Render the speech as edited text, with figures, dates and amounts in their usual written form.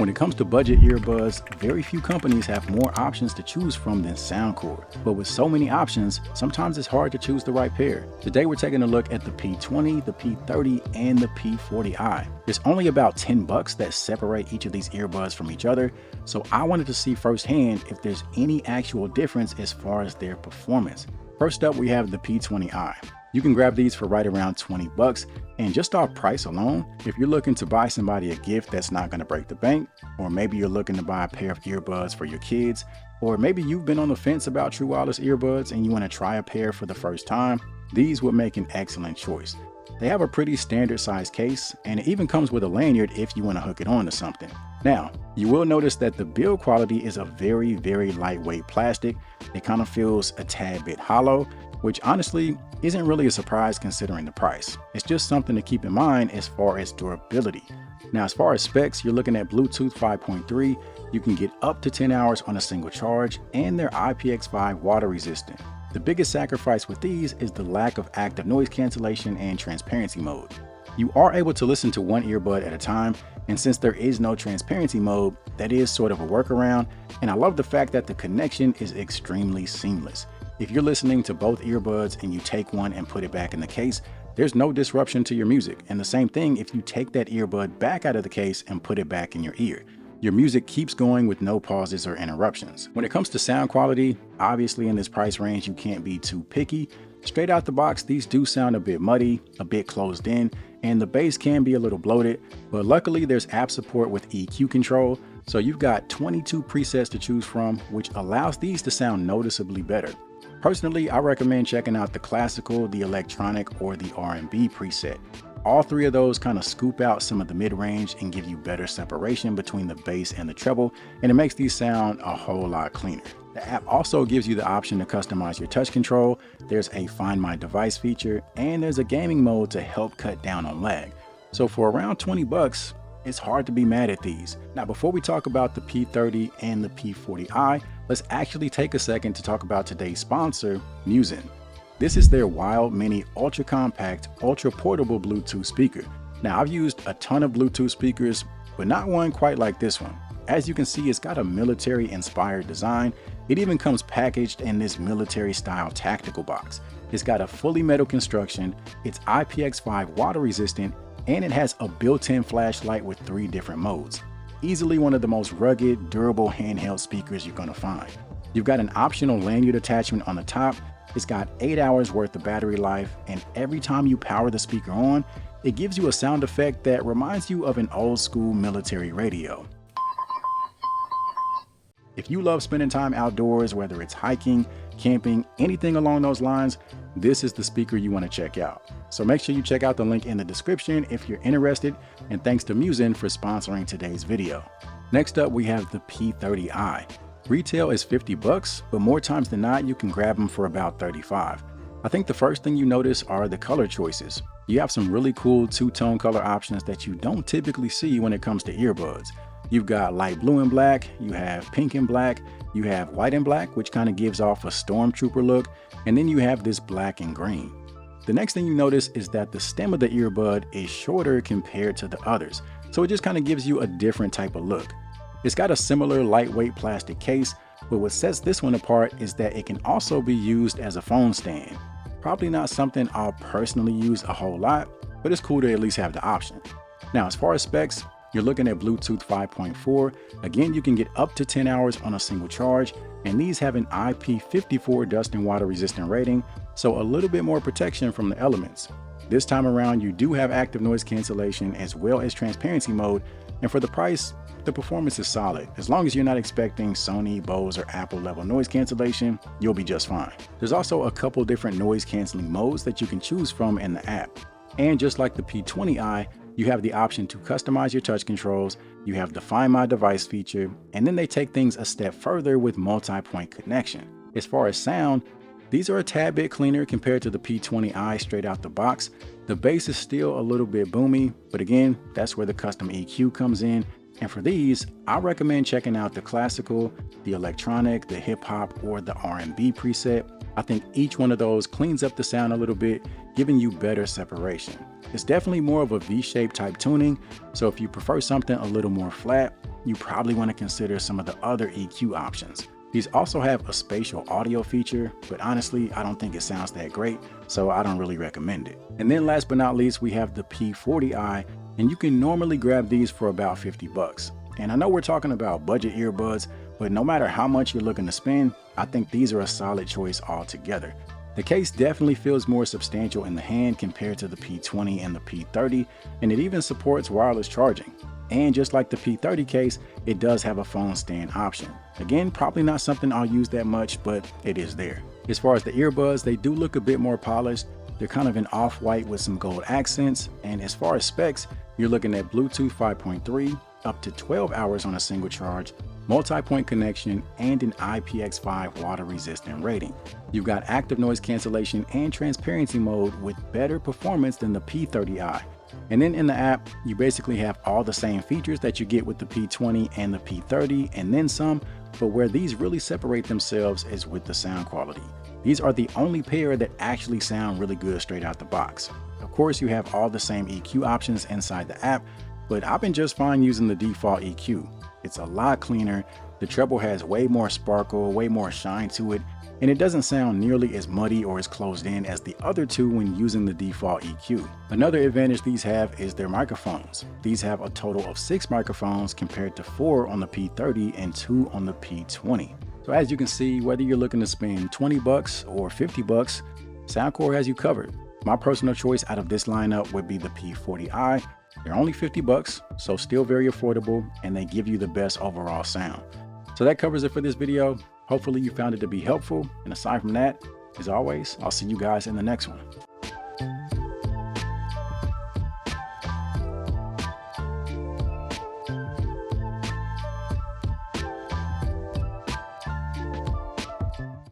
When it comes to budget earbuds, very few companies have more options to choose from than Soundcore. But with so many options, sometimes it's hard to choose the right pair. Today we're taking a look at the P20, the P30, and the P40i. There's only about $10 that separate each of these earbuds from each other, so I wanted to see firsthand if there's any actual difference as far as their performance. First up, we have the P20i. You can grab these for right around $20, and just off price alone, if you're looking to buy somebody a gift that's not going to break the bank, or maybe you're looking to buy a pair of earbuds for your kids, or maybe you've been on the fence about true wireless earbuds and you want to try a pair for the first time, these would make an excellent choice. They have a pretty standard size case, and it even comes with a lanyard if you want to hook it on to something. Now, you will notice that the build quality is a very lightweight plastic. It kind of feels a tad bit hollow, which honestly isn't really a surprise considering the price. It's just something to keep in mind as far as durability. Now, as far as specs, you're looking at Bluetooth 5.3. You can get up to 10 hours on a single charge, and they're IPX5 water resistant. The biggest sacrifice with these is the lack of active noise cancellation and transparency mode. You are able to listen to one earbud at a time, and since there is no transparency mode, that is sort of a workaround, and I love the fact that the connection is extremely seamless. If you're listening to both earbuds and you take one and put it back in the case, there's no disruption to your music. And the same thing if you take that earbud back out of the case and put it back in your ear. Your music keeps going with no pauses or interruptions. When it comes to sound quality, obviously in this price range, you can't be too picky. Straight out the box, these do sound a bit muddy, a bit closed in, and the bass can be a little bloated, but luckily there's app support with EQ control, so you've got 22 presets to choose from, which allows these to sound noticeably better. Personally, I recommend checking out the classical, the electronic, or the R&B preset. All three of those kind of scoop out some of the mid-range and give you better separation between the bass and the treble, and it makes these sound a whole lot cleaner. The app also gives you the option to customize your touch control. There's a Find My Device feature, and there's a gaming mode to help cut down on lag. So for around $20, it's hard to be mad at these. Now, before we talk about the P30 and the P40i, let's actually take a second to talk about today's sponsor, Muzen. This is their Wild Mini Ultra Compact, Ultra Portable Bluetooth speaker. Now, I've used a ton of Bluetooth speakers, but not one quite like this one. As you can see, it's got a military-inspired design. It even comes packaged in this military-style tactical box. It's got a fully metal construction, it's IPX5 water resistant, and it has a built-in flashlight with 3 different modes. Easily one of the most rugged, durable handheld speakers you're gonna find. You've got an optional lanyard attachment on the top. It's got 8 hours worth of battery life, and every time you power the speaker on, it gives you a sound effect that reminds you of an old school military radio. If you love spending time outdoors, whether it's hiking, camping, anything along those lines, this is the speaker you want to check out. So make sure you check out the link in the description if you're interested, and thanks to Muzen for sponsoring today's video. Next up, we have the P30i. Retail is $50, but more times than not, you can grab them for about $35. I think the first thing you notice are the color choices. You have some really cool two-tone color options that you don't typically see when it comes to earbuds. You've got light blue and black, you have pink and black, you have white and black, which kind of gives off a stormtrooper look, and then you have this black and green. The next thing you notice is that the stem of the earbud is shorter compared to the others, so it just kind of gives you a different type of look. It's got a similar lightweight plastic case, but what sets this one apart is that it can also be used as a phone stand. Probably not something I'll personally use a whole lot, but it's cool to at least have the option. Now, as far as specs, you're looking at Bluetooth 5.4. Again, you can get up to 10 hours on a single charge, and these have an IP54 dust and water resistant rating, so a little bit more protection from the elements. This time around, you do have active noise cancellation as well as transparency mode, and for the price, the performance is solid. As long as you're not expecting Sony, Bose, or Apple level noise cancellation, you'll be just fine. There's also a couple different noise canceling modes that you can choose from in the app. And just like the P20i, you have the option to customize your touch controls, you have the Find My Device feature, and then they take things a step further with multi-point connection. As far as sound, these are a tad bit cleaner compared to the P20i straight out the box. The bass is still a little bit boomy, but again, that's where the custom EQ comes in. And for these, I recommend checking out the classical, the electronic, the hip hop, or the R&B preset. I think each one of those cleans up the sound a little bit, giving you better separation. It's definitely more of a V-shaped type tuning, so if you prefer something a little more flat, you probably want to consider some of the other EQ options. These also have a spatial audio feature, but honestly, I don't think it sounds that great, so I don't really recommend it. And then last but not least, we have the P40i, and you can normally grab these for about 50 bucks. And I know we're talking about budget earbuds, but no matter how much you're looking to spend, I think these are a solid choice altogether. The case definitely feels more substantial in the hand compared to the P20 and the P30, and it even supports wireless charging. And just like the P30 case, it does have a phone stand option. Again, probably not something I'll use that much, but it is there. As far as the earbuds, they do look a bit more polished. They're kind of an off-white with some gold accents. And as far as specs, you're looking at Bluetooth 5.3, up to 12 hours on a single charge, multi-point connection, and an IPX5 water-resistant rating. You've got active noise cancellation and transparency mode with better performance than the P30i. And then in the app, you basically have all the same features that you get with the P20 and the P30 and then some, but where these really separate themselves is with the sound quality. These are the only pair that actually sound really good straight out the box. Of course, you have all the same EQ options inside the app, but I've been just fine using the default EQ. It's a lot cleaner, the treble has way more sparkle, way more shine to it, and it doesn't sound nearly as muddy or as closed in as the other two when using the default EQ. Another advantage these have is their microphones. These have a total of 6 microphones compared to 4 on the P30 and 2 on the P20. So as you can see, whether you're looking to spend 20 bucks or 50 bucks, Soundcore has you covered. My personal choice out of this lineup would be the P40i. They're only 50 bucks, so still very affordable, and they give you the best overall sound. So that covers it for this video. Hopefully you found it to be helpful, and aside from that, as always, I'll see you guys in the next one.